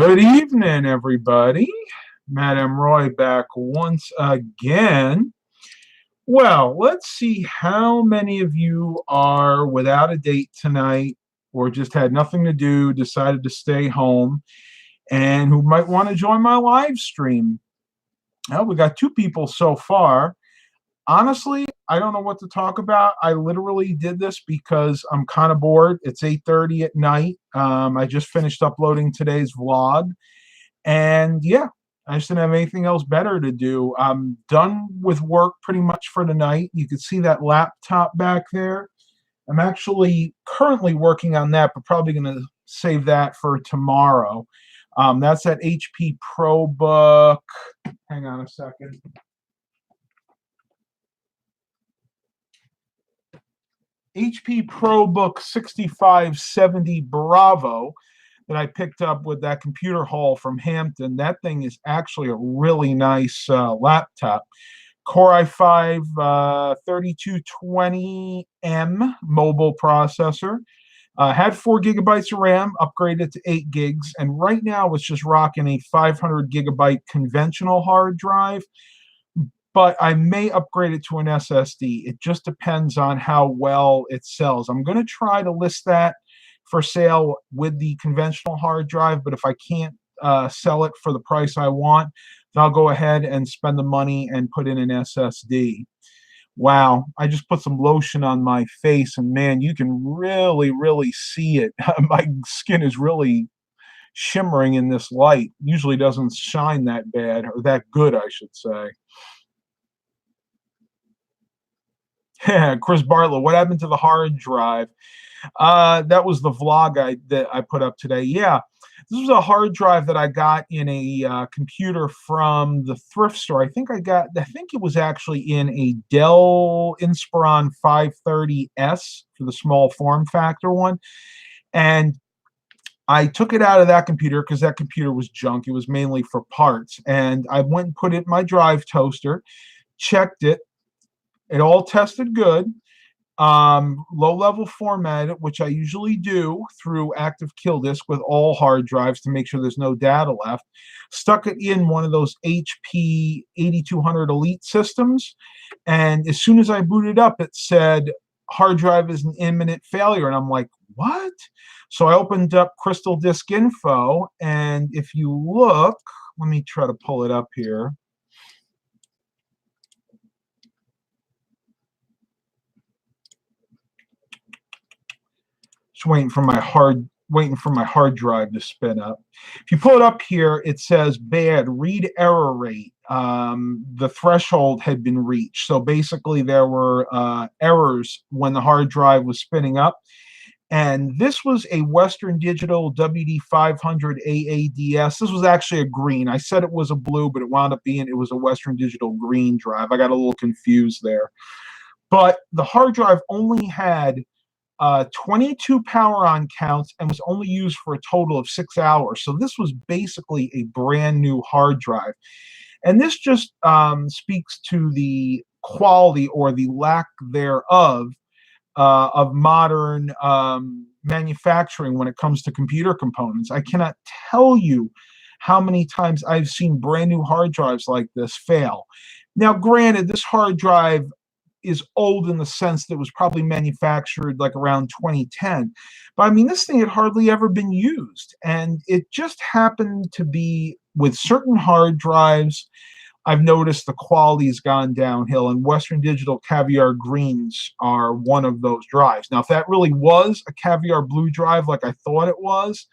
Good evening, everybody. Madam Roy back once again. Well, let's see how many of you are without a date tonight or just had nothing to do, decided to stay home, and who might want to join my live stream. Well, we got two people so far. Honestly, I don't know what to talk about. I literally did this because I'm kind of bored. It's 8:30 at night. I just finished uploading today's vlog. And yeah, I just didn't have anything else better to do. I'm done with work pretty much for tonight. You can see that laptop back there. I'm actually currently working on that, but probably going to save that for tomorrow. That's that HP ProBook. Hang on a second. HP ProBook 6570 Bravo that I picked up with that computer haul from Hampton. That thing is actually a really nice laptop. Core i5 3220M mobile processor. Had 4 gigabytes of RAM, upgraded to 8 gigs, and right now it's just rocking a 500 gigabyte conventional hard drive. But I may upgrade it to an SSD. It just depends on how well it sells. I'm going to try to list that for sale with the conventional hard drive, but if I can't sell it for the price I want, then I'll go ahead and spend the money and put in an SSD. Wow, I just put some lotion on my face, and man, you can really see it. My skin is really shimmering in this light. Usually doesn't shine that bad, or that good, I should say. Chris Bartlett, what happened to the hard drive? That was the vlog that I put up today. Yeah, this was a hard drive that I got in a computer from the thrift store. I think it was actually in a Dell Inspiron 530S for the small form factor one. And I took it out of that computer because that computer was junk. It was mainly for parts. And I went and put it in my drive toaster, checked it. It all tested good. Low-level format, which I usually do through Active Kill Disk with all hard drives to make sure there's no data left. Stuck it in one of those HP 8200 Elite systems, and as soon as I booted up, it said hard drive is an imminent failure, and I'm like, what? So I opened up Crystal Disk Info, and if you look, let me try to pull it up here. Waiting for my hard drive to spin up. If you pull it up here, it says bad read error rate. The threshold had been reached. So basically there were errors when the hard drive was spinning up. And this was a Western Digital WD500 AADS. This was actually a green. I said it was a blue, but it wound up being it was a Western Digital green drive. I got a little confused there. But the hard drive only had 22 power on counts and was only used for a total of 6 hours. So this was basically a brand new hard drive. And this just speaks to the quality or the lack thereof of modern manufacturing when it comes to computer components. I cannot tell you how many times I've seen brand new hard drives like this fail. Now, granted, this hard drive is old in the sense that it was probably manufactured like around 2010. But I mean, this thing had hardly ever been used. And it just happened to be with certain hard drives, I've noticed the quality's gone downhill, and Western Digital Caviar Greens are one of those drives. Now, if that really was a Caviar Blue drive like I thought it was,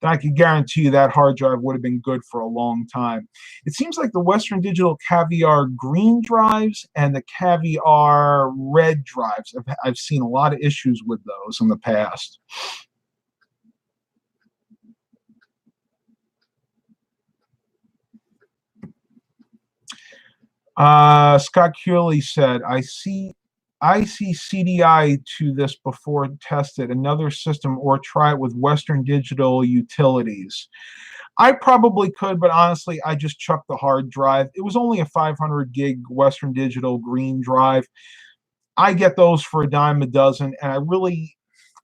then I can guarantee you that hard drive would have been good for a long time. It seems like the Western Digital Caviar Green drives and the Caviar Red drives, I've seen a lot of issues with those in the past. Scott Curley said, I see CDI to this before tested another system or try it with Western Digital Utilities. I probably could, but honestly, I just chucked the hard drive. It was only a 500 gig Western Digital green drive. I get those for a dime a dozen, and I really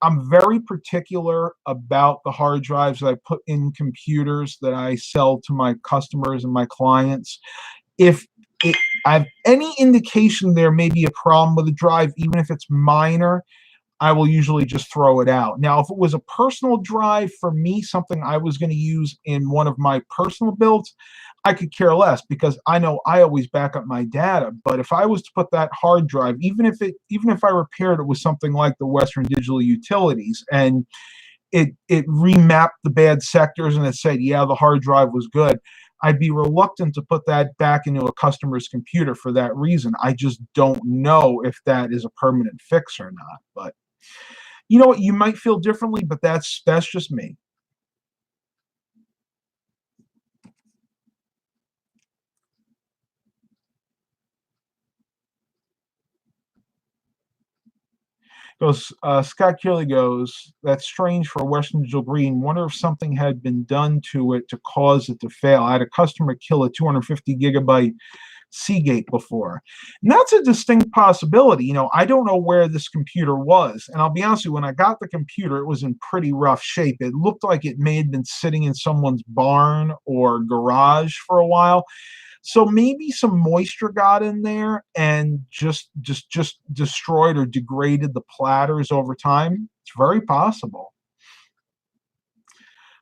I'm very particular about the hard drives that I put in computers that I sell to my customers and my clients. If it, I have any indication there may be a problem with the drive, even if it's minor, I will usually just throw it out. Now, if it was a personal drive for me, something I was going to use in one of my personal builds, I could care less because I know I always back up my data. But if I was to put that hard drive, even if I repaired it with something like the Western Digital Utilities and it remapped the bad sectors and it said, yeah, the hard drive was good, I'd be reluctant to put that back into a customer's computer for that reason. I just don't know if that is a permanent fix or not. But you know what? You might feel differently, but that's just me. Goes Scott Keeley goes, that's strange for a Western Digital Green. Wonder if something had been done to it to cause it to fail. I had a customer kill a 250 gigabyte Seagate before. And that's a distinct possibility. I don't know where this computer was. And I'll be honest with you, when I got the computer, it was in pretty rough shape. It looked like it may have been sitting in someone's barn or garage for a while. So maybe some moisture got in there and just destroyed or degraded the platters over time. It's very possible.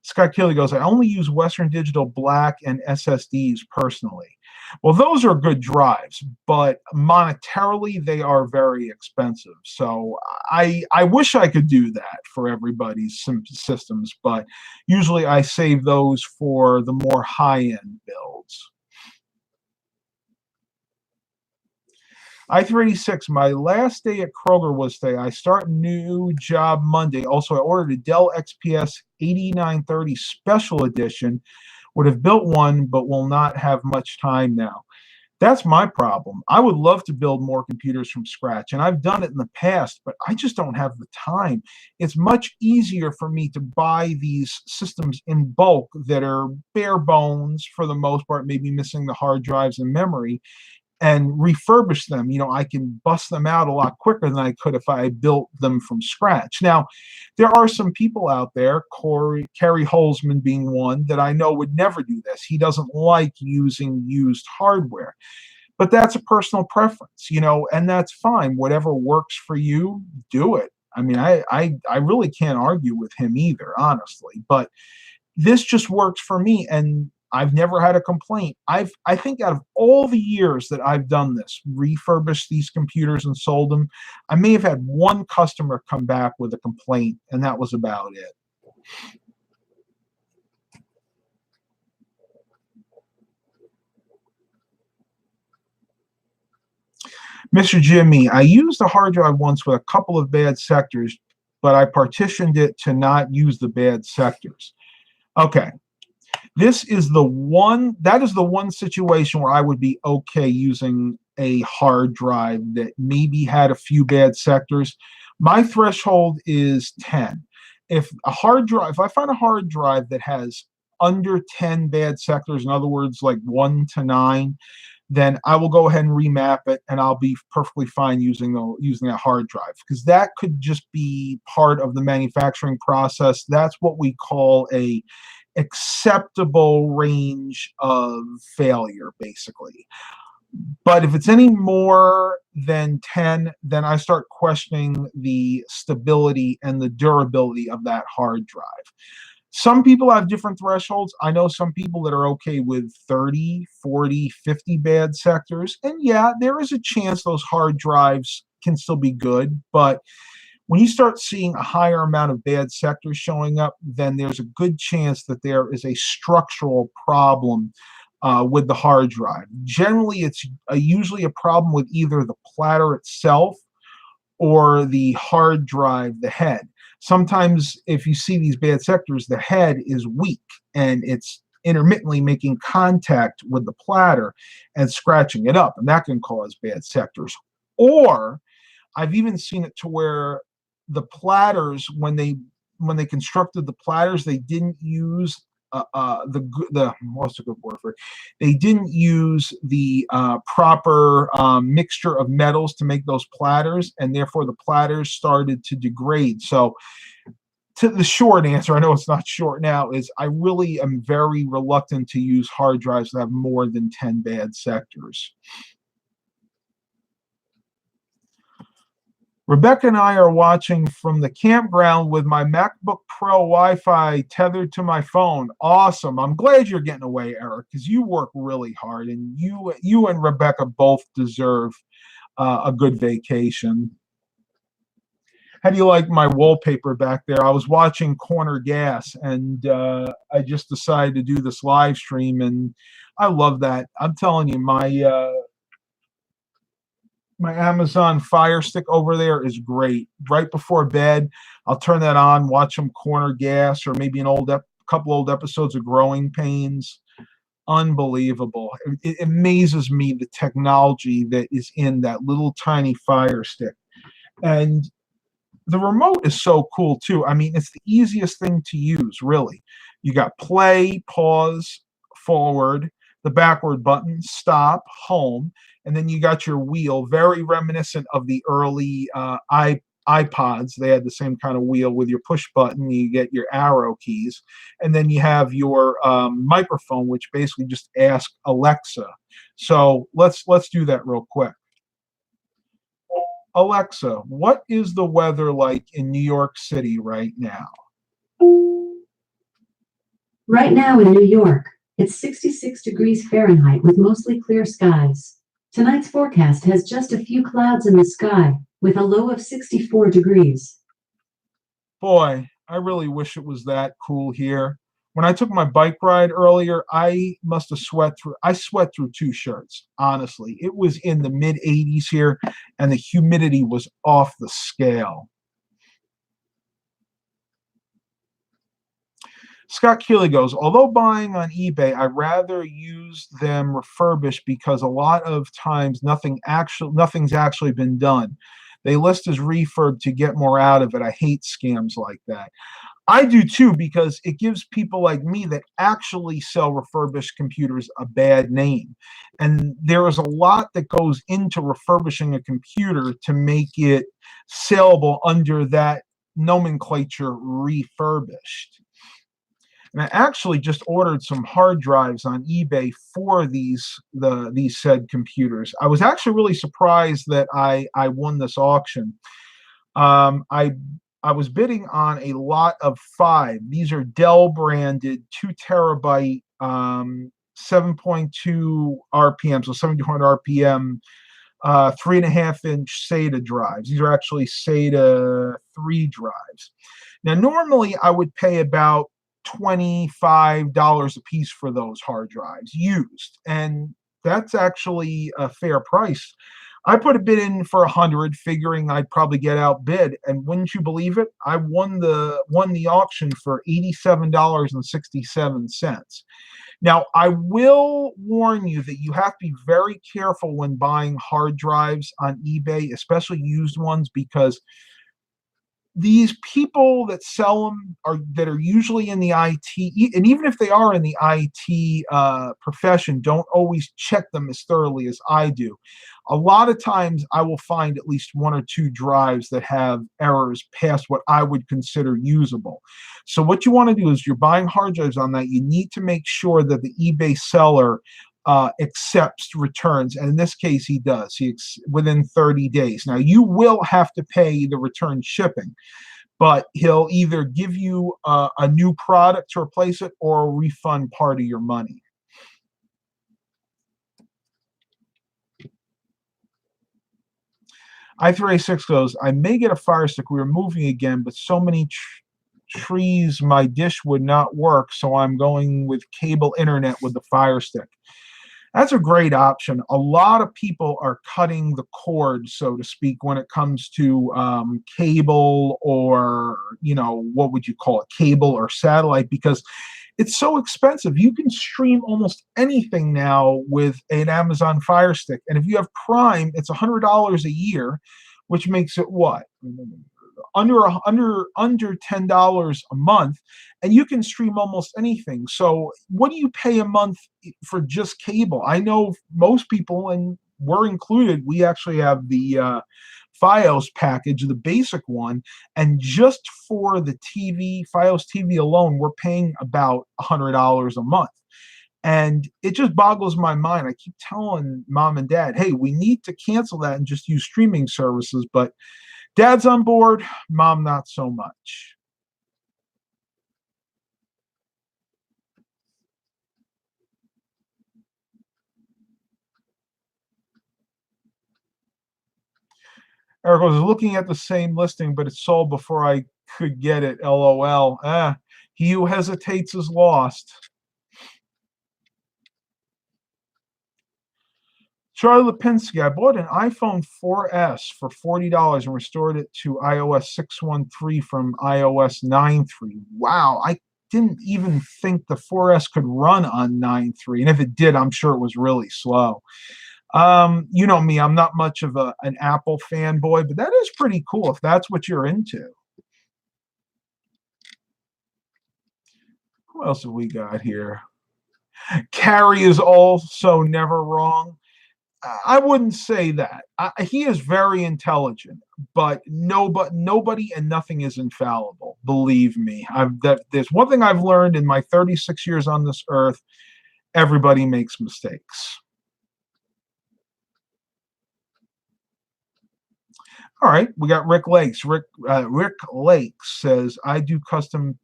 Scott Kelly goes, I only use Western Digital Black and SSDs personally. Well, those are good drives, but monetarily they are very expensive. So I wish I could do that for everybody's systems, but usually I save those for the more high-end builds. I-386, my last day at Kroger was today. I start new job Monday. Also, I ordered a Dell XPS 8930 Special Edition. Would have built one, but will not have much time now. That's my problem. I would love to build more computers from scratch, and I've done it in the past, but I just don't have the time. It's much easier for me to buy these systems in bulk that are bare bones for the most part, maybe missing the hard drives and memory, and refurbish them. I can bust them out a lot quicker than I could if I built them from scratch. Now, there are some people out there, Kerry Holzman being one, that I know would never do this. He doesn't like using used hardware. But that's a personal preference, and that's fine. Whatever works for you, do it. I mean, I really can't argue with him either, honestly. But this just works for me, and I've never had a complaint. I think out of all the years that I've done this, refurbished these computers and sold them, I may have had one customer come back with a complaint, and that was about it. Mr. Jimmy, I used a hard drive once with a couple of bad sectors, but I partitioned it to not use the bad sectors. Okay. That is the one situation where I would be okay using a hard drive that maybe had a few bad sectors. My threshold is 10. If I find a hard drive that has under 10 bad sectors, in other words, like 1 to 9, then I will go ahead and remap it, and I'll be perfectly fine using that hard drive, because that could just be part of the manufacturing process. That's what we call a acceptable range of failure, basically. But if it's any more than 10, then I start questioning the stability and the durability of that hard drive. Some people have different thresholds. I know some people that are okay with 30, 40, 50 bad sectors. And yeah, there is a chance those hard drives can still be good, but when you start seeing a higher amount of bad sectors showing up, then there's a good chance that there is a structural problem with the hard drive. Generally, it's usually a problem with either the platter itself or the hard drive, the head. Sometimes if you see these bad sectors, the head is weak and it's intermittently making contact with the platter and scratching it up, and that can cause bad sectors. Or I've even seen it to where the platters, when they constructed the platters, they didn't use what's a good word for it? They didn't use the proper mixture of metals to make those platters, and therefore the platters started to degrade. So to the short answer, I know it's not short now, is I really am very reluctant to use hard drives that have more than 10 bad sectors. Rebecca and I are watching from the campground with my MacBook Pro Wi-Fi tethered to my phone. Awesome. I'm glad you're getting away, Eric, because you work really hard, and you and Rebecca both deserve a good vacation. How do you like my wallpaper back there? I was watching Corner Gas, and I just decided to do this live stream, and I love that. I'm telling you, my Amazon Fire Stick over there is great. Right before bed, I'll turn that on, watch some Corner Gas, or maybe couple old episodes of Growing Pains. Unbelievable. It amazes me the technology that is in that little tiny Fire Stick. And the remote is so cool too. I mean, it's the easiest thing to use, really. You got play, pause, forward, the backward button, stop, home, and then you got your wheel, very reminiscent of the early iPods. They had the same kind of wheel with your push button. You get your arrow keys, and then you have your microphone, which basically just asks Alexa. So let's do that real quick. Alexa, what is the weather like in New York City right now? Right now in New York, it's 66 degrees Fahrenheit with mostly clear skies. Tonight's forecast has just a few clouds in the sky with a low of 64 degrees. Boy, I really wish it was that cool here. When I took my bike ride earlier, I must have sweat through 2 shirts, honestly. It was in the mid 80s here, and the humidity was off the scale. Scott Keeley goes, although buying on eBay, I rather use them refurbished because a lot of times nothing's actually been done. They list as refurb to get more out of it. I hate scams like that. I do too, because it gives people like me that actually sell refurbished computers a bad name. And there is a lot that goes into refurbishing a computer to make it sellable under that nomenclature, refurbished. And I actually just ordered some hard drives on eBay for these said computers. I was actually really surprised that I won this auction. I was bidding on a lot of 5. These are Dell branded 2 terabyte 7.2 RPM, so 7200 RPM 3.5-inch SATA drives. These are actually SATA 3 drives. Now, normally I would pay about $25 a piece for those hard drives used, and that's actually a fair price. I put a bid in for 100, figuring I'd probably get outbid, and wouldn't you believe it? I won the auction for $87.67. Now, I will warn you that you have to be very careful when buying hard drives on eBay, especially used ones, because these people that sell them that are usually in the IT, and even if they are in the IT profession, don't always check them as thoroughly as I do. A lot of times I will find at least 1 or 2 drives that have errors past what I would consider usable. So what you want to do is, you're buying hard drives on that, you need to make sure that the eBay seller accepts returns, and in this case he does. Within 30 days. Now, you will have to pay the return shipping, but he'll either give you a new product to replace it or refund part of your money. I386 goes, I may get a Fire Stick. We were moving again, but so many trees my dish would not work, so I'm going with cable internet with the Fire Stick. That's a great option. A lot of people are cutting the cord, so to speak, when it comes to cable, or, what would you call it, cable or satellite, because it's so expensive. You can stream almost anything now with an Amazon Fire Stick. And if you have Prime, it's $100 a year, which makes it what? under $10 a month, and you can stream almost anything. So what do you pay a month for just cable? I know most people, and we're included, we actually have the Fios package, the basic one, and just for the TV, Fios TV alone, we're paying about $100 a month. And it just boggles my mind. I keep telling mom and dad, hey, we need to cancel that and just use streaming services. But dad's on board, mom not so much. Eric was looking at the same listing, but it sold before I could get it. LOL. He who hesitates is lost. Charlie Lipinski, I bought an iPhone 4S for $40 and restored it to iOS 6.13 from iOS 9.3. Wow, I didn't even think the 4S could run on 9.3. And if it did, I'm sure it was really slow. You know me, I'm not much of an Apple fanboy, but that is pretty cool if that's what you're into. Who else have we got here? Carrie is also never wrong. I wouldn't say that. He is very intelligent, but nobody and nothing is infallible. Believe me. There's one thing I've learned in my 36 years on this earth: everybody makes mistakes. All right, we got Rick Lakes. Rick Lakes says, I do custom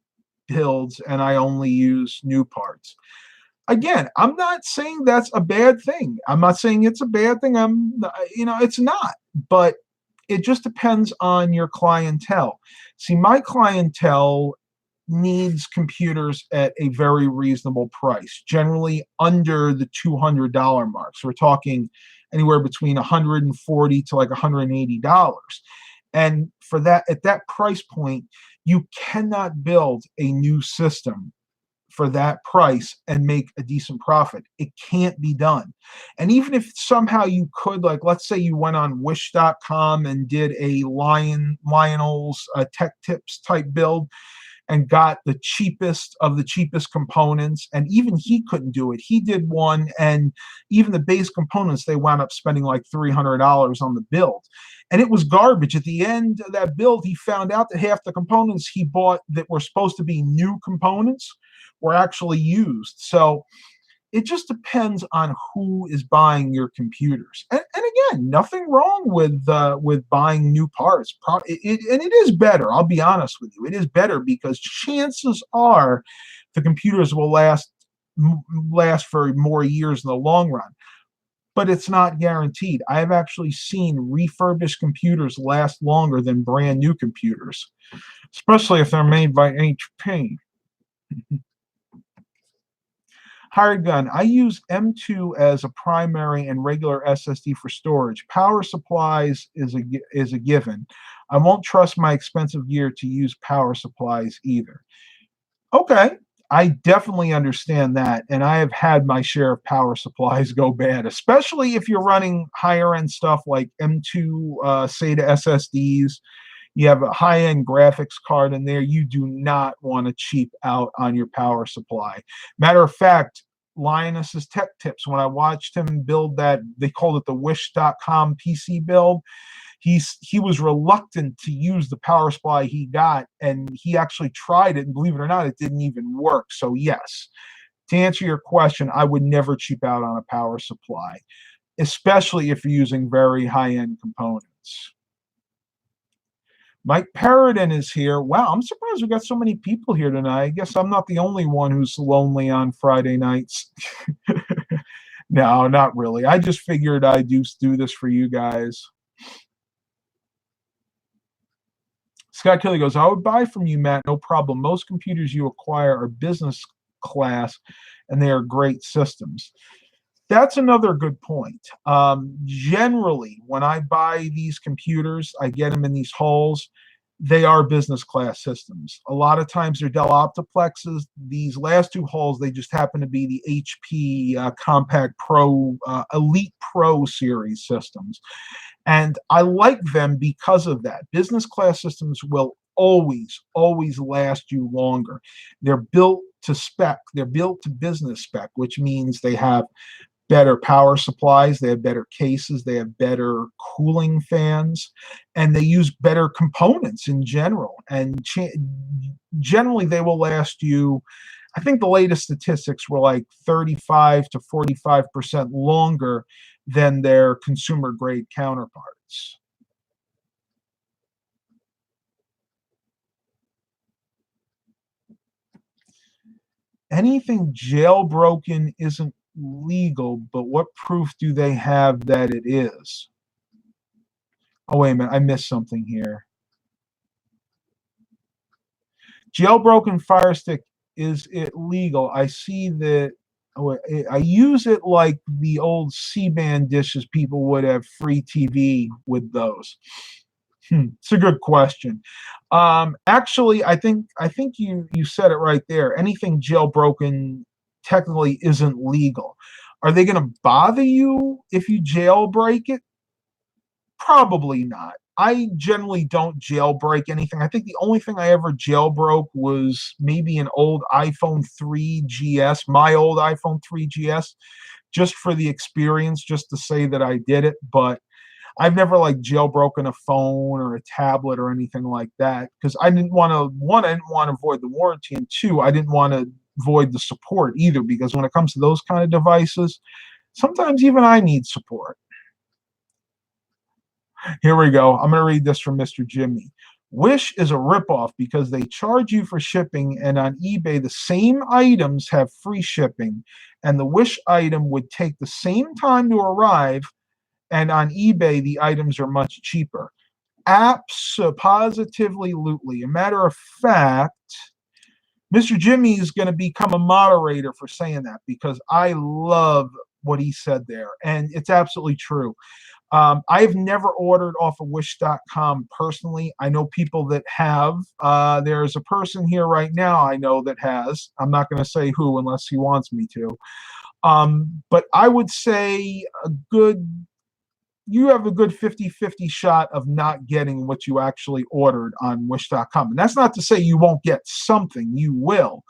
builds and I only use new parts. Again, I'm not saying that's a bad thing. I'm not saying it's a bad thing. It's not. But it just depends on your clientele. See, my clientele needs computers at a very reasonable price, generally under the $200 mark. So we're talking anywhere between $140 to like $180. And for that, at that price point, you cannot build a new system for that price and make a decent profit. It can't be done. And even if somehow you could, like, let's say you went on wish.com and did a Lionel's tech tips type build and got the cheapest of the cheapest components, and even he couldn't do it. He did one, and even the base components, they wound up spending like $300 on the build. And it was garbage. At the end of that build, he found out that half the components he bought that were supposed to be new components were actually used. So it just depends on who is buying your computers. And again, nothing wrong with buying new parts. And it is better. I'll be honest with you. It is better because chances are the computers will last for more years in the long run. But it's not guaranteed. I have actually seen refurbished computers last longer than brand new computers, especially if they're made by HP. Hired gun. I use M2 as a primary and regular SSD for storage. Power supplies is a given. I won't trust my expensive gear to use power supplies either. Okay, I definitely understand that, and I have had my share of power supplies go bad, especially if you're running higher end stuff like M2 SATA SSDs. You have a high-end graphics card in there. You do not want to cheap out on your power supply. Matter of fact, Linus's Tech Tips, when I watched him build that, they called it the Wish.com PC build, he was reluctant to use the power supply he got, and he actually tried it, and believe it or not, it didn't even work. So yes, to answer your question, I would never cheap out on a power supply, especially if you're using very high-end components. Mike Paradin is here. Wow, I'm surprised we got so many people here tonight. I guess I'm not the only one who's lonely on Friday nights. No, not really. I just figured I'd do this for you guys. Scott Kelly goes, I would buy from you, Matt, no problem. Most computers you acquire are business class, and they are great systems. That's another good point. Generally, when I buy these computers, I get them in these holes. They are business class systems. A lot of times they're Dell Optiplexes. These last two holes, they just happen to be the HP Compact Pro, Elite Pro series systems. And I like them because of that. Business class systems will always last you longer. They're built to spec, they're built to business spec, which means they have better power supplies, they have better cases, they have better cooling fans, and they use better components in general. And generally, they will last you. I think the latest statistics were like 35 to 45% longer than their consumer grade counterparts. Anything jailbroken isn't legal, but what proof do they have that it is? Oh, wait a minute, I missed something here. Jailbroken Fire Stick, is it legal? I see that. Oh, I use it like the old C-band dishes. People would have free TV with those. It's a good question. Actually, I think you said it right there. Anything jailbroken technically isn't legal. Are they going to bother you if you jailbreak it? Probably not. I generally don't jailbreak anything. I think the only thing I ever jailbroke was maybe an old iPhone 3GS, my old iPhone 3GS, just for the experience, just to say that I did it. But I've never like jailbroken a phone or a tablet or anything like that because I didn't want to, one, I didn't want to void the warranty, and two, I didn't want to void the support either, because when it comes to those kind of devices, sometimes even I need support. Here we go. I'm going to read this from Mr. Jimmy. Wish is a ripoff because they charge you for shipping, and on eBay, the same items have free shipping, and the Wish item would take the same time to arrive, and on eBay, the items are much cheaper. Positively, lootly. A matter of fact, Mr. Jimmy is going to become a moderator for saying that because I love what he said there, and it's absolutely true. I've never ordered off of Wish.com personally. I know people that have. There's a person here right now I know that has. I'm not going to say who unless he wants me to. But I would say you have a good 50-50 shot of not getting what you actually ordered on Wish.com. And that's not to say you won't get something. You will.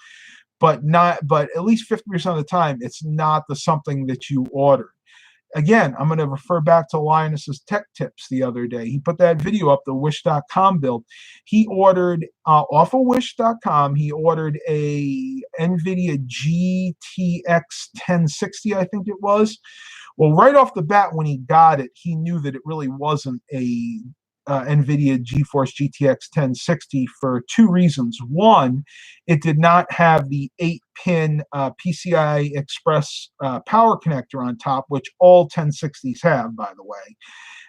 But at least 50% of the time, it's not the something that you ordered. Again, I'm going to refer back to Linus's Tech Tips the other day. He put that video up, the Wish.com build. He ordered, off of Wish.com, he ordered a NVIDIA GTX 1060, I think it was. Well, right off the bat, when he got it, he knew that it really wasn't a NVIDIA GeForce GTX 1060 for two reasons. One, it did not have the 8-pin PCI Express power connector on top, which all 1060s have, by the way.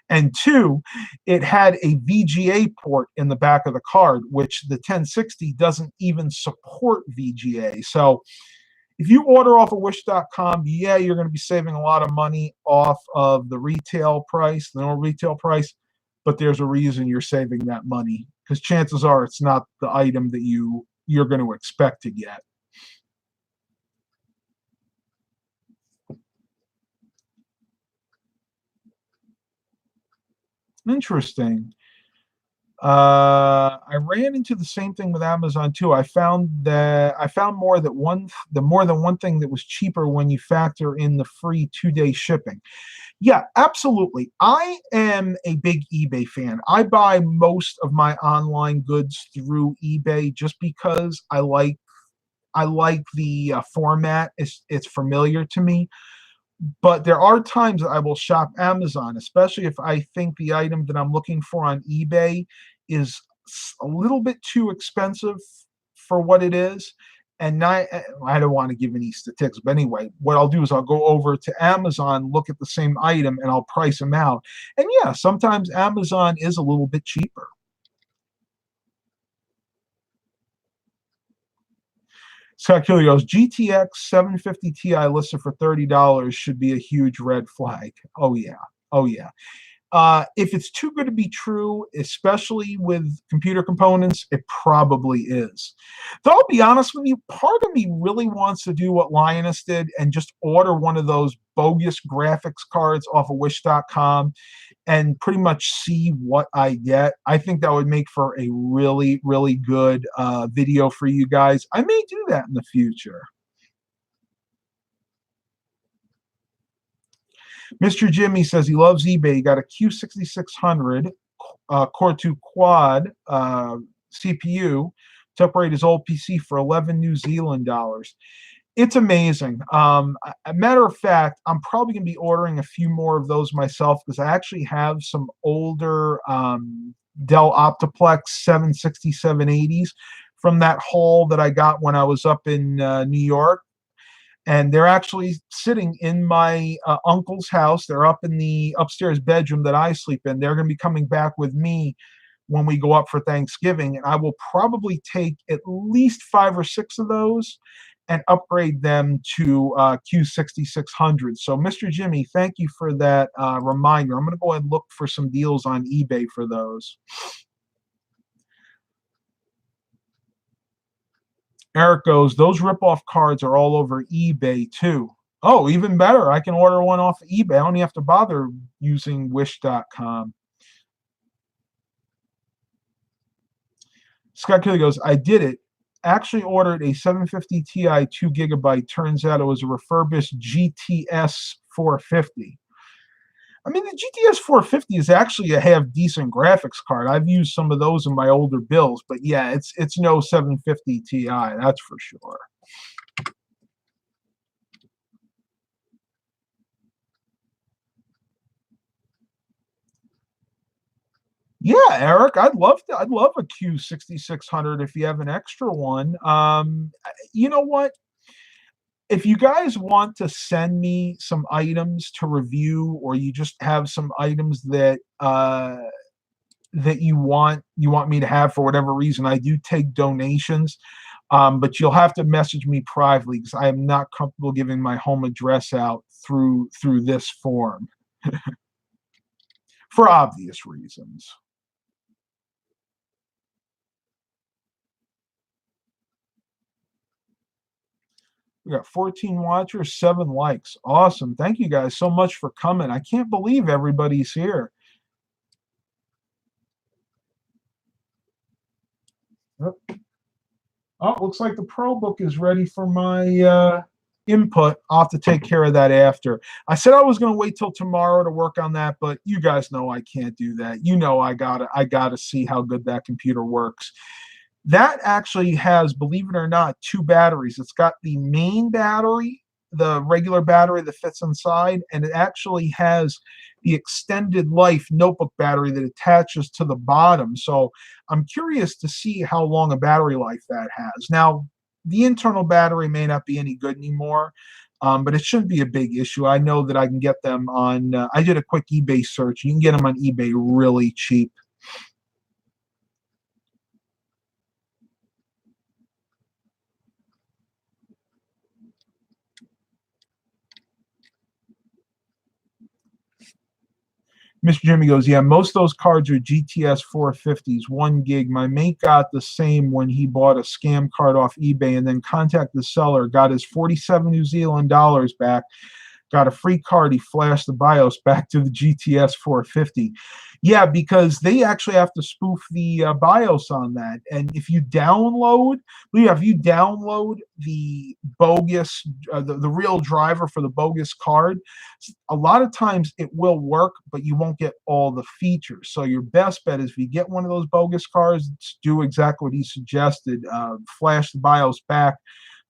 And two, it had a VGA port in the back of the card, which the 1060 doesn't even support VGA. So if you order off of Wish.com, yeah, you're going to be saving a lot of money off of the retail price, the normal retail price. But there's a reason you're saving that money, because chances are it's not the item that you're going to expect to get. Interesting. I ran into the same thing with Amazon too. I found more than one thing that was cheaper when you factor in the free 2-day shipping. Yeah, absolutely. I am a big eBay fan. I buy most of my online goods through eBay just because I like the format. It's familiar to me. But there are times that I will shop Amazon, especially if I think the item that I'm looking for on eBay is a little bit too expensive for what it is. And I don't want to give any statistics, but anyway, what I'll do is I'll go over to Amazon, look at the same item, and I'll price them out. And yeah, sometimes Amazon is a little bit cheaper. Scott Kelly goes, GTX 750 Ti listed for $30 should be a huge red flag. Oh yeah. If it's too good to be true, especially with computer components, it probably is. Though I'll be honest with you, part of me really wants to do what Linus did and just order one of those bogus graphics cards off of Wish.com and pretty much see what I get. I think that would make for a really, really good video for you guys. I may do that in the future. Mr. Jimmy says he loves eBay. He got a Q6600 Core 2 Quad CPU to upgrade his old PC for 11 New Zealand dollars. It's amazing. A matter of fact, I'm probably going to be ordering a few more of those myself because I actually have some older Dell Optiplex 760-780s from that haul that I got when I was up in New York. And they're actually sitting in my uncle's house. They're up in the upstairs bedroom that I sleep in. They're going to be coming back with me when we go up for Thanksgiving. And I will probably take at least 5 or 6 of those and upgrade them to Q6600. So, Mr. Jimmy, thank you for that reminder. I'm going to go ahead and look for some deals on eBay for those. Eric goes, those rip-off cards are all over eBay too. Oh, even better. I can order one off of eBay. I don't even have to bother using Wish.com. Scott Kelly goes, I did it. Actually ordered a 750 Ti 2 gigabyte. Turns out it was a refurbished GTS 450. I mean, the GTS 450 is actually a half decent graphics card. I've used some of those in my older builds, but yeah, it's no 750 Ti, that's for sure. Yeah, Eric, I'd love a Q6600 if you have an extra one. You know what? If you guys want to send me some items to review, or you just have some items that that you want me to have for whatever reason, I do take donations. But you'll have to message me privately because I am not comfortable giving my home address out through this form for obvious reasons. We got 14 watchers, 7 likes. Awesome. Thank you guys so much for coming. I can't believe everybody's here. Oh, looks like the Pro Book is ready for my input. I'll have to take care of that after. I said I was going to wait till tomorrow to work on that, but you guys know I can't do that. You know I gotta see how good that computer works. That actually has, believe it or not, 2 batteries. It's got the main battery, the regular battery that fits inside, and it actually has the extended life notebook battery that attaches to the bottom. So I'm curious to see how long a battery life that has. Now, the internal battery may not be any good anymore, but it shouldn't be a big issue. I know that I can get them on, I did a quick eBay search. You can get them on eBay really cheap. Mr. Jimmy goes, yeah, most of those cards are GTS 450s, 1 gig. My mate got the same when he bought a scam card off eBay and then contacted the seller, got his 47 New Zealand dollars back, got a free card. He flashed the BIOS back to the GTS 450. Yeah, because they actually have to spoof the BIOS on that. And if you download the bogus, the real driver for the bogus card, a lot of times it will work, but you won't get all the features. So your best bet is if you get one of those bogus cards, do exactly what he suggested. Flash the BIOS back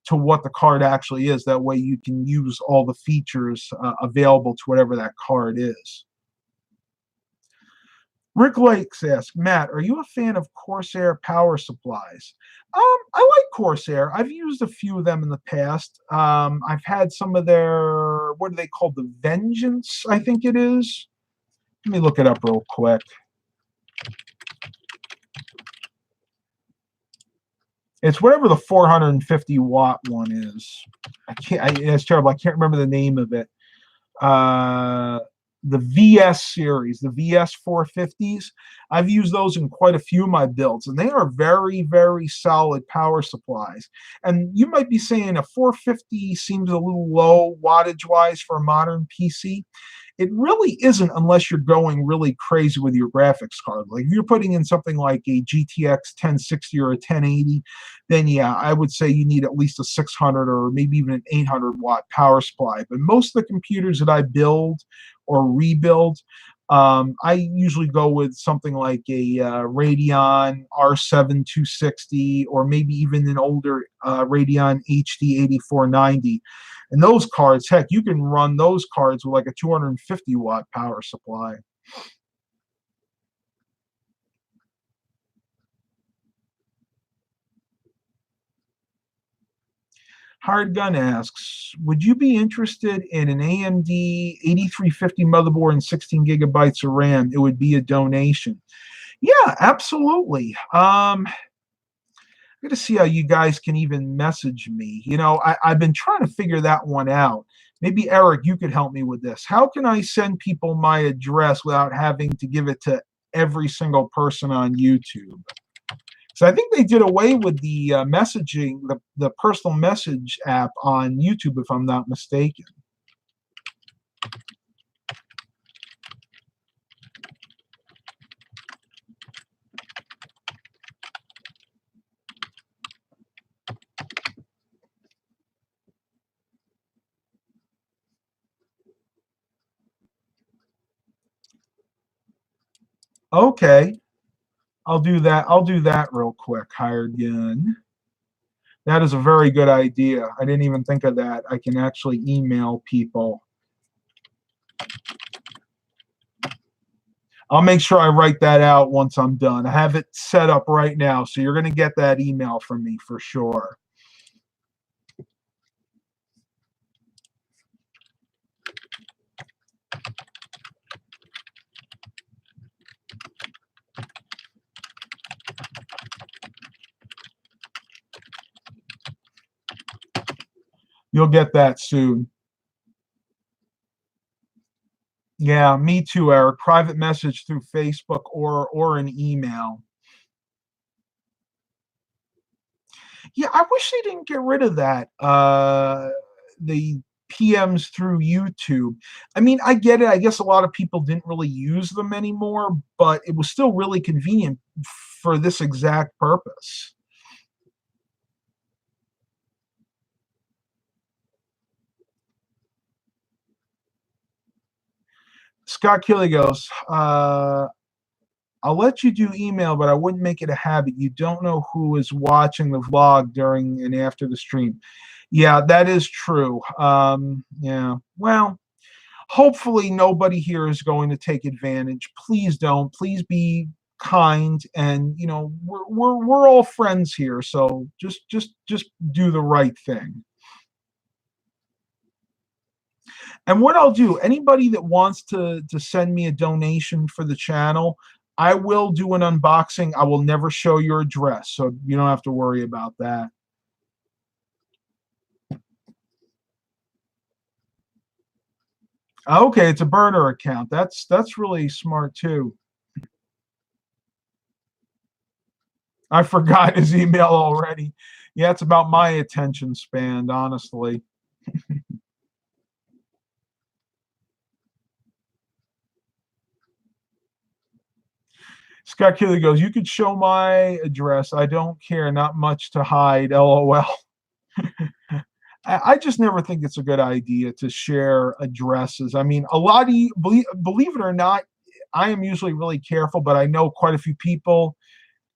to what the card actually is. That way you can use all the features available to whatever that card is. Rick Lakes asks, Matt, are you a fan of Corsair power supplies? I like Corsair. I've used a few of them in the past. I've had some of their, what are they called? The Vengeance, I think it is. Let me look it up real quick. It's whatever the 450 watt one is. It's terrible. I can't remember the name of it. the VS series, the VS 450s. I've used those in quite a few of my builds, and they are very, very solid power supplies. And you might be saying a 450 seems a little low wattage wise for a modern PC. It really isn't unless you're going really crazy with your graphics card. Like if you're putting in something like a GTX 1060 or a 1080, then yeah, I would say you need at least a 600 or maybe even an 800 watt power supply. But most of the computers that I build or rebuild, I usually go with something like a Radeon R7 260 or maybe even an older Radeon HD 8490. And those cards, heck, you can run those cards with like a 250 watt power supply. Hard Gun asks, would you be interested in an AMD 8350 motherboard and 16 gigabytes of RAM? It would be a donation. Yeah, absolutely. I'm going to see how you guys can even message me. I've been trying to figure that one out. Maybe Eric, you could help me with this. How can I send people my address without having to give it to every single person on YouTube? So I think they did away with the messaging, the personal message app on YouTube, if I'm not mistaken. Okay, I'll do that. I'll do that real quick. Hired gun. That is a very good idea. I didn't even think of that. I can actually email people. I'll make sure I write that out once I'm done. I have it set up right now, so you're going to get that email from me for sure. You'll get that soon. Yeah, me too, Eric. Private message through Facebook or an email. Yeah, I wish they didn't get rid of that. The PMs through YouTube. I mean, I get it. I guess a lot of people didn't really use them anymore, but it was still really convenient for this exact purpose. Scott Kelly goes, I'll let you do email, but I wouldn't make it a habit. You don't know who is watching the vlog during and after the stream. Yeah, that is true. Yeah, well, hopefully nobody here is going to take advantage. Please don't. Please be kind, and we're all friends here, so just do the right thing. And what I'll do, anybody that wants to send me a donation for the channel, I will do an unboxing. I will never show your address, so you don't have to worry about that. Okay, it's a burner account. That's really smart too. I forgot his email already. Yeah, it's about my attention span, honestly. Scott Kelly goes, you could show my address. I don't care. Not much to hide. LOL. I just never think it's a good idea to share addresses. I mean, a lot of you, believe it or not, I am usually really careful, but I know quite a few people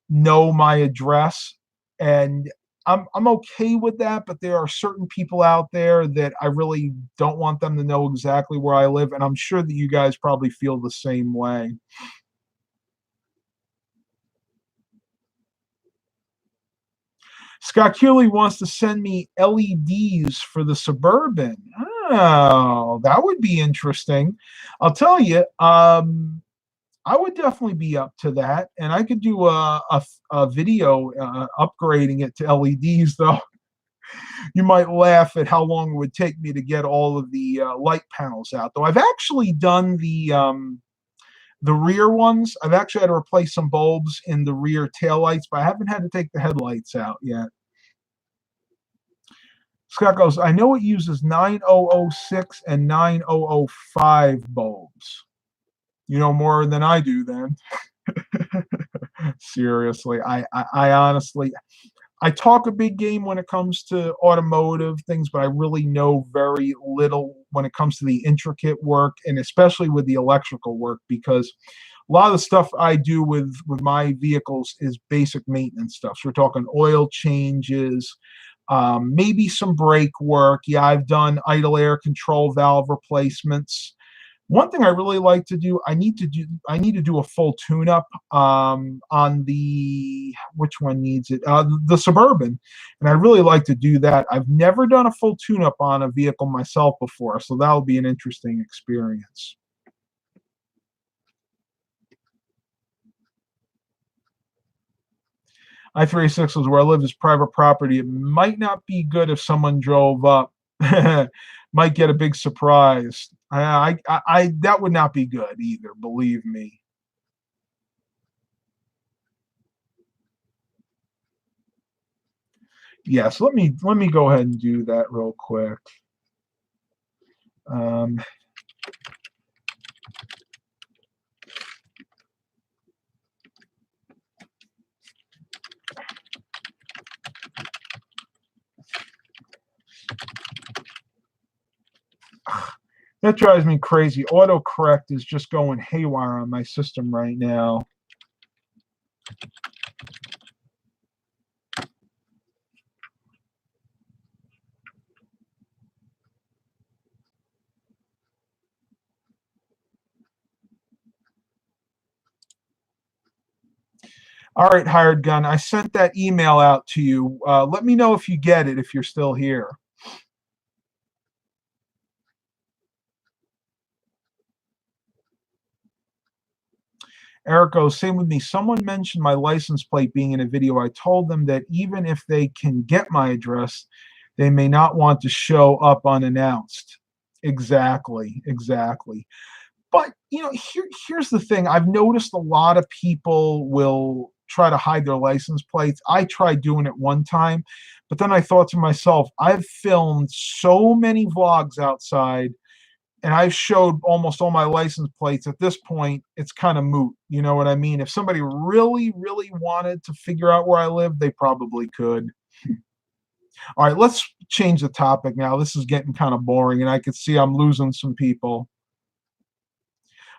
know my address, and I'm okay with that. But there are certain people out there that I really don't want them to know exactly where I live, and I'm sure that you guys probably feel the same way. Scott Keeley wants to send me LEDs for the Suburban. Oh, that would be interesting. I'll tell you, I would definitely be up to that, and I could do a video upgrading it to LEDs, though. You might laugh at how long it would take me to get all of the light panels out. Though I've actually done the rear ones. I've actually had to replace some bulbs in the rear taillights, but I haven't had to take the headlights out yet. Scott goes, I know it uses 9006 and 9005 bulbs. You know more than I do then. Seriously, I honestly, I talk a big game when it comes to automotive things, but I really know very little when it comes to the intricate work, and especially with the electrical work, because a lot of the stuff I do with my vehicles is basic maintenance stuff. So we're talking oil changes, maybe some brake work. Yeah, I've done idle air control valve replacements. One thing I really like to do, I need to do a full tune-up on the, which one needs it? The Suburban, and I really like to do that. I've never done a full tune-up on a vehicle myself before, so that'll be an interesting experience. I-36 is where I live, is private property. It might not be good if someone drove up. Might get a big surprise. That would not be good either, believe me. Yes, let me go ahead and do that real quick. That drives me crazy. Autocorrect is just going haywire on my system right now. All right, Hired Gun, I sent that email out to you. Let me know if you get it, if you're still here. Eric goes, same with me. Someone mentioned my license plate being in a video. I told them that even if they can get my address, they may not want to show up unannounced. Exactly. But, here's the thing. I've noticed a lot of people will try to hide their license plates. I tried doing it one time, but then I thought to myself, I've filmed so many vlogs outside, and I've showed almost all my license plates. At this point, it's kind of moot. You know what I mean? If somebody really, really wanted to figure out where I live, they probably could. All right, let's change the topic now. This is getting kind of boring, and I can see I'm losing some people.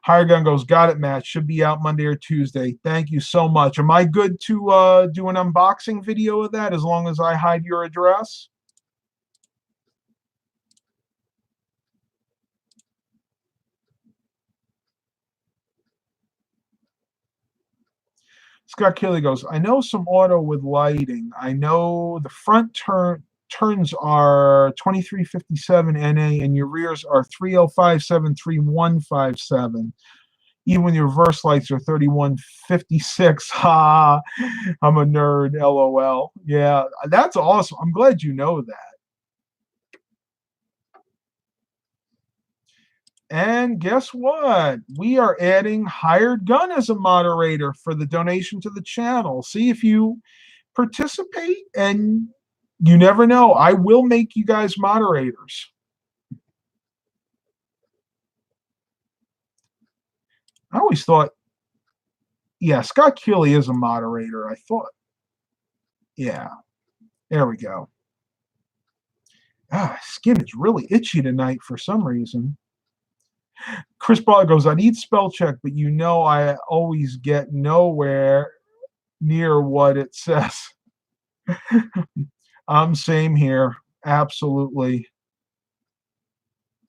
Higher Gun goes, got it, Matt. Should be out Monday or Tuesday. Thank you so much. Am I good to do an unboxing video of that as long as I hide your address? Scott Kelly goes, I know some auto with lighting. I know the front turns are 2357 NA and your rears are 3057, 3157. Even when your reverse lights are 3156. Ha, I'm a nerd, LOL. Yeah, that's awesome. I'm glad you know that. And guess what? We are adding Hired Gun as a moderator for the donation to the channel. See if you participate, and you never know. I will make you guys moderators. I always thought, yeah, Scott Keeley is a moderator. I thought, yeah, there we go. Skin is really itchy tonight for some reason. Chris Brawler goes, I need spell check, but I always get nowhere near what it says. Same here. Absolutely.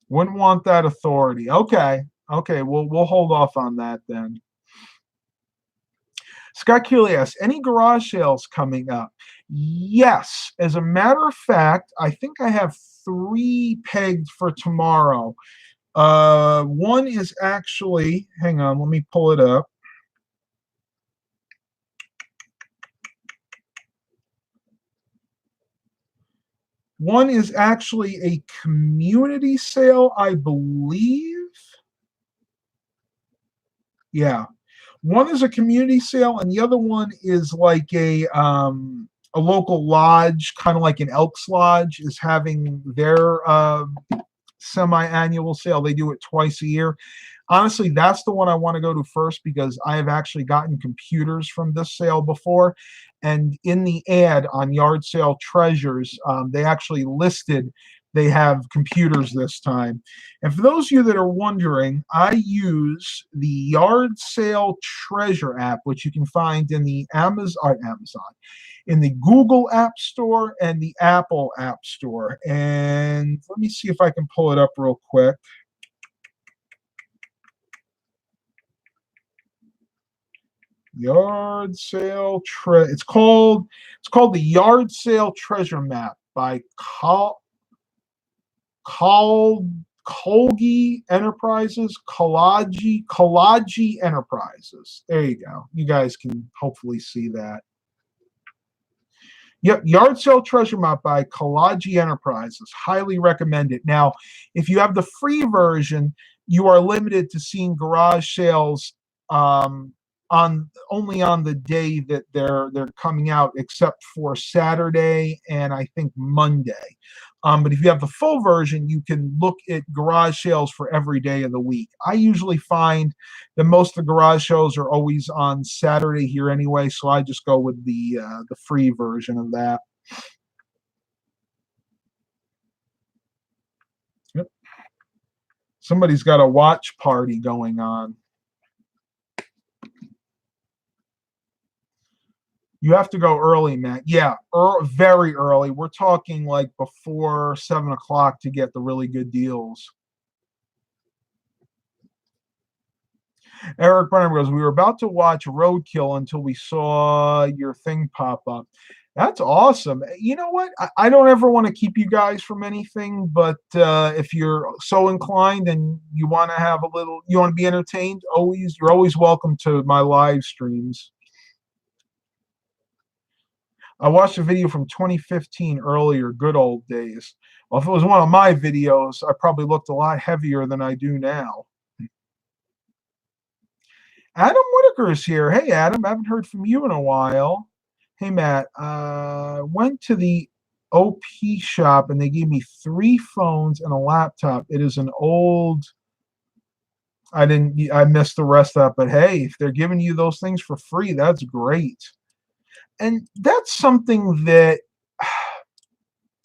Wouldn't want that authority. Okay. We'll hold off on that then. Scott Keeley asks, any garage sales coming up? Yes. As a matter of fact, I think I have 3 pegged for tomorrow. One is actually, hang on, let me pull it up. One is actually a community sale, I believe. Yeah. One is a community sale, and the other one is like a local lodge, kind of like an Elks Lodge, is having their semi-annual sale. They do it twice a year. Honestly, that's the one I want to go to first because I have actually gotten computers from this sale before. And in the ad on Yard Sale Treasures, they actually listed they have computers this time. And for those of you that are wondering, I use the Yard Sale Treasure app, which you can find in the Amazon, in the Google App Store and the Apple App Store. And let me see if I can pull it up real quick. Yard Sale it's called the Yard Sale Treasure Map by Colgi Enterprises, Kalaji Enterprises. There you go. You guys can hopefully see that. Yep, Yard Sale Treasure Map by Kalaji Enterprises. Highly recommend it. Now, if you have the free version, you are limited to seeing garage sales on only on the day that they're coming out, except for Saturday and I think Monday. But if you have the full version, you can look at garage sales for every day of the week. I usually find that most of the garage shows are always on Saturday here anyway, so I just go with the free version of that. Yep. Somebody's got a watch party going on. You have to go early, Matt. Yeah, very early. We're talking like before 7 o'clock to get the really good deals. Eric Brunhammer goes, we were about to watch Roadkill until we saw your thing pop up. That's awesome. You know what? I don't ever want to keep you guys from anything, but if you're so inclined and you want to have a little, you want to be entertained, you're always welcome to my live streams. I watched a video from 2015 earlier, good old days. Well, if it was one of my videos, I probably looked a lot heavier than I do now. Adam Whitaker is here. Hey, Adam, I haven't heard from you in a while. Hey, Matt, went to the OP shop and they gave me 3 phones and a laptop. It is an old, I missed the rest of it, but hey, if they're giving you those things for free, that's great. And that's something that,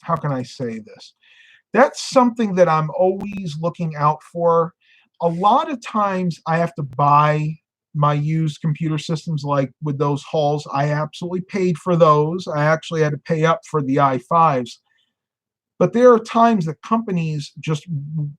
how can I say this? That's something that I'm always looking out for. A lot of times I have to buy my used computer systems, like with those hauls. I absolutely paid for those. I actually had to pay up for the i5s. But there are times that companies just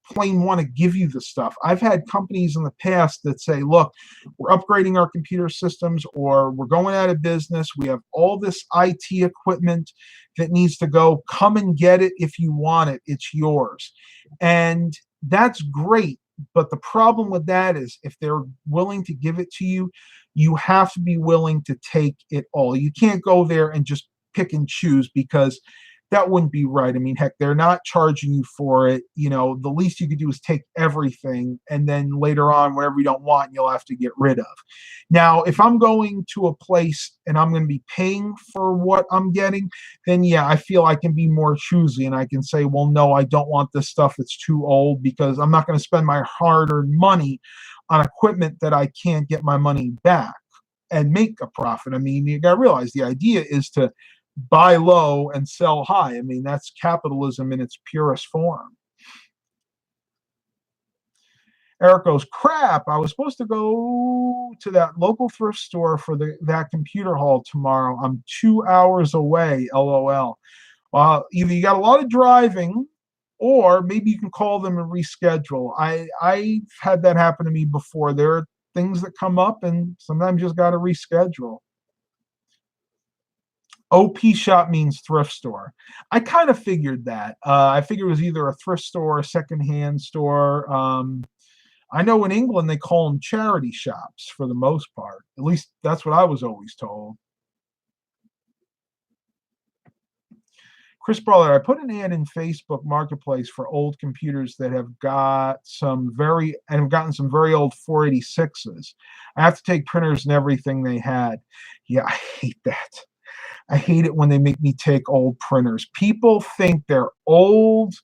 plain want to give you the stuff. I've had companies in the past that say, look, we're upgrading our computer systems, or we're going out of business. We have all this IT equipment that needs to go. Come and get it if you want it. It's yours. And that's great. But the problem with that is if they're willing to give it to you, you have to be willing to take it all. You can't go there and just pick and choose, because that wouldn't be right. I mean, heck, they're not charging you for it. You know, the least you could do is take everything, and then later on, whatever you don't want, you'll have to get rid of. Now, if I'm going to a place and I'm going to be paying for what I'm getting, then yeah, I feel I can be more choosy and I can say, well, no, I don't want this stuff. It's too old, because I'm not going to spend my hard-earned money on equipment that I can't get my money back and make a profit. I mean, you got to realize the idea is to buy low and sell high. I mean, that's capitalism in its purest form. Eric goes, crap, I was supposed to go to that local thrift store for that computer haul tomorrow. I'm 2 hours away, LOL. Either you got a lot of driving, or maybe you can call them and reschedule. I've had that happen to me before. There are things that come up, and sometimes you just got to reschedule. OP shop means thrift store. I kind of figured that. I figured it was either a thrift store or a secondhand store. I know in England they call them charity shops for the most part. At least that's what I was always told. Chris Brawler, I put an ad in Facebook Marketplace for old computers that have got have gotten some very old 486s. I have to take printers and everything they had. Yeah, I hate that. I hate it when they make me take old printers. People think they're old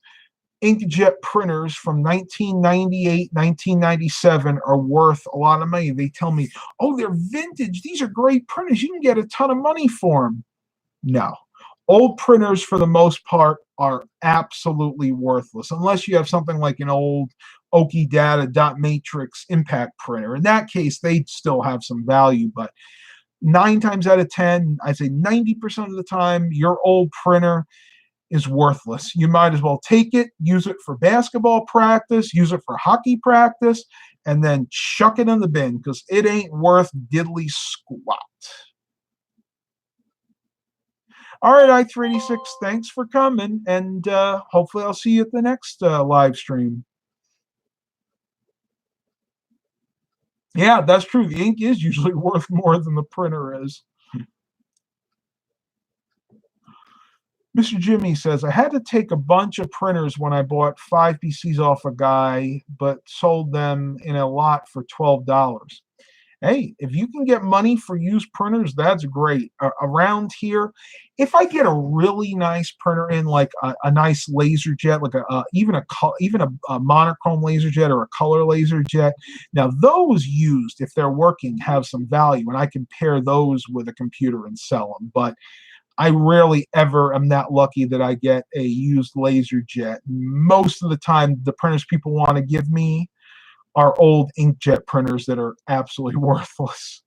inkjet printers from 1998, 1997 are worth a lot of money. They tell me, oh, they're vintage. These are great printers. You can get a ton of money for them. No. Old printers, for the most part, are absolutely worthless, unless you have something like an old Oki Data dot matrix impact printer. In that case, they'd still have some value, but 9 times out of 10, I'd say 90% of the time, your old printer is worthless. You might as well take it, use it for basketball practice, use it for hockey practice, and then chuck it in the bin because it ain't worth diddly squat. All right, I386, thanks for coming, and hopefully I'll see you at the next live stream. Yeah, that's true. The ink is usually worth more than the printer is. Mr. Jimmy says, I had to take a bunch of printers when I bought 5 PCs off a guy, but sold them in a lot for $12. Hey, if you can get money for used printers, that's great. Around here, if I get a really nice printer in, like a nice laser jet, like even a monochrome laser jet or a color laser jet, now those used, if they're working, have some value, and I can pair those with a computer and sell them. But I rarely ever am that lucky that I get a used laser jet. Most of the time, the printers people want to give me are old inkjet printers that are absolutely worthless.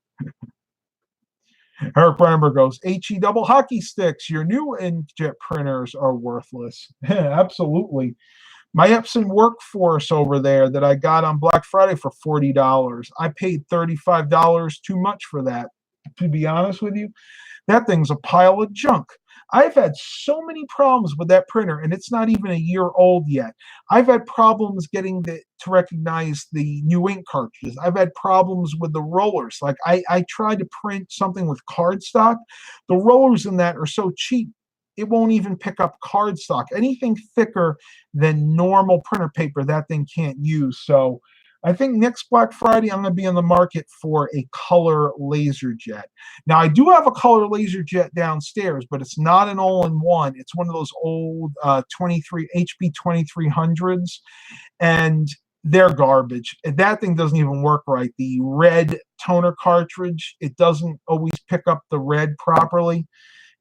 Eric Brunhammer goes, HE double hockey sticks. Your new inkjet printers are worthless. Absolutely. My Epson Workforce over there that I got on Black Friday for $40. I paid $35 too much for that. To be honest with you, that thing's a pile of junk. I've had so many problems with that printer, and it's not even a year old yet. I've had problems getting to recognize the new ink cartridges. I've had problems with the rollers. Like I tried to print something with cardstock. The rollers in that are so cheap, it won't even pick up cardstock. Anything thicker than normal printer paper, that thing can't use. So I think next Black Friday, I'm going to be in the market for a color laser jet. Now, I do have a color laser jet downstairs, but it's not an all-in-one. It's one of those old HP 2300s, and they're garbage. That thing doesn't even work right. The red toner cartridge, it doesn't always pick up the red properly.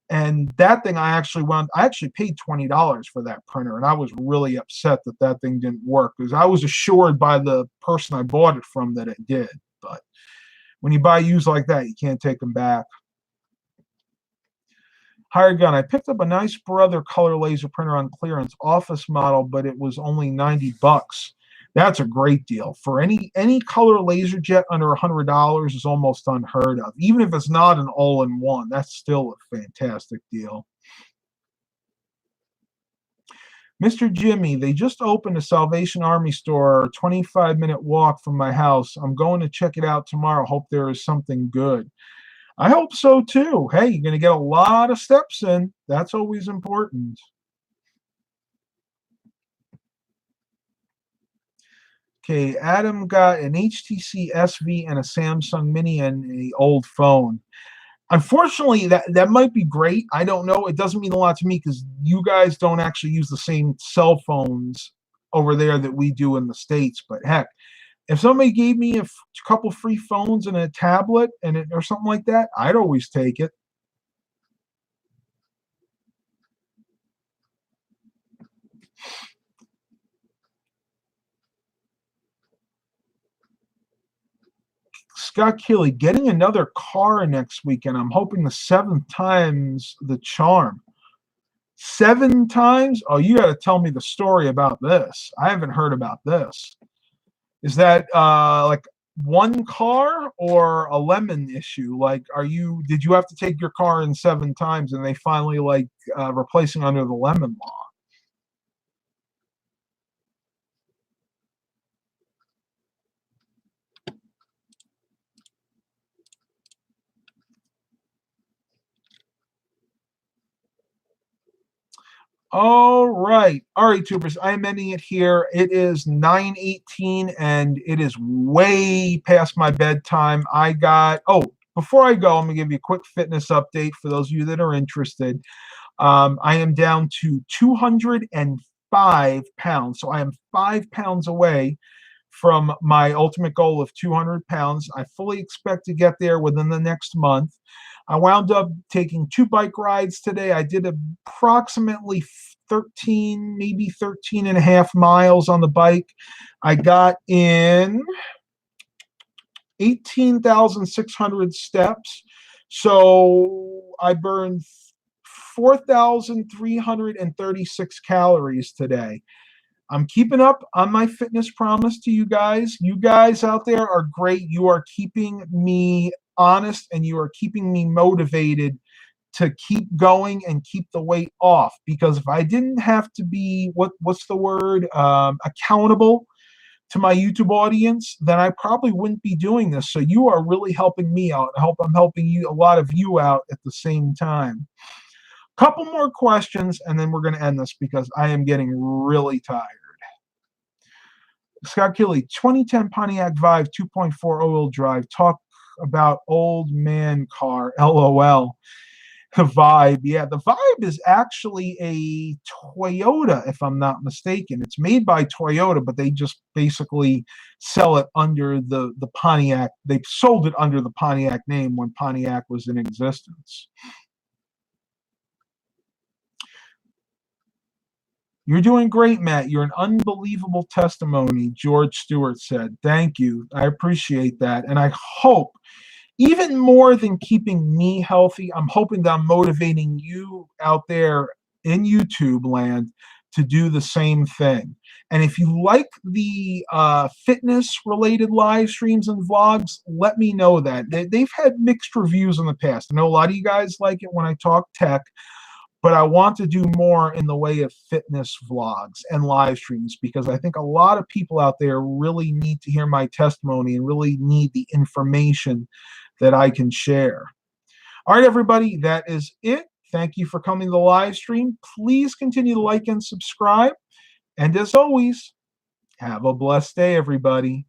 And that thing, I actually paid $20 for that printer, and I was really upset that that thing didn't work because I was assured by the person I bought it from that it did. But when you buy used like that, you can't take them back. Hired Gun, I picked up a nice Brother color laser printer on clearance, office model, but it was only $90. That's a great deal. For any color laser jet under $100 is almost unheard of. Even if it's not an all-in-one, that's still a fantastic deal. Mr. Jimmy, they just opened a Salvation Army store, 25-minute walk from my house. I'm going to check it out tomorrow. Hope there is something good. I hope so too. Hey, you're going to get a lot of steps in. That's always important. Okay, Adam got an HTC SV and a Samsung Mini and an old phone. Unfortunately, that might be great. I don't know. It doesn't mean a lot to me because you guys don't actually use the same cell phones over there that we do in the States. But heck, if somebody gave me a couple free phones and a tablet or something like that, I'd always take it. Scott Keeley, getting another car next weekend. I'm hoping the 7th time's the charm. 7 times? Oh, you got to tell me the story about this. I haven't heard about this. Is that like one car or a lemon issue? Like, did you have to take your car in 7 times and they finally replacing under the lemon law? All right. All right, tubers. I'm ending it here. It is 9:18 and it is way past my bedtime. Before I go, I'm going to give you a quick fitness update for those of you that are interested. I am down to 205 pounds. So I am 5 pounds away from my ultimate goal of 200 pounds. I fully expect to get there within the next month. I wound up taking 2 bike rides today. I did approximately 13, maybe 13 and a half miles on the bike. I got in 18,600 steps. So I burned 4,336 calories today. I'm keeping up on my fitness promise to you guys. You guys out there are great. You are keeping me honest and you are keeping me motivated to keep going and keep the weight off. Because if I didn't have to be what's the word accountable to my YouTube audience, then I probably wouldn't be doing this. So you are really helping me out. I'm helping you, a lot of you out at the same time. Couple more questions and then we're going to end this because I am getting really tired. Scott Kelly, 2010 Pontiac Vibe 2.4 all-wheel drive. Talk about old man car. LOL. The Vibe. Yeah, the Vibe is actually a Toyota, if I'm not mistaken. It's made by Toyota, but they just basically sell it under the Pontiac. They sold it under the Pontiac name when Pontiac was in existence. You're doing great, Matt. You're an unbelievable testimony, George Stewart said. Thank you. I appreciate that. And I hope, even more than keeping me healthy, I'm hoping that I'm motivating you out there in YouTube land to do the same thing. And if you like the fitness-related live streams and vlogs, let me know that. They've had mixed reviews in the past. I know a lot of you guys like it when I talk tech, but I want to do more in the way of fitness vlogs and live streams because I think a lot of people out there really need to hear my testimony and really need the information that I can share. All right, everybody, that is it. Thank you for coming to the live stream. Please continue to like and subscribe. And as always, have a blessed day, everybody.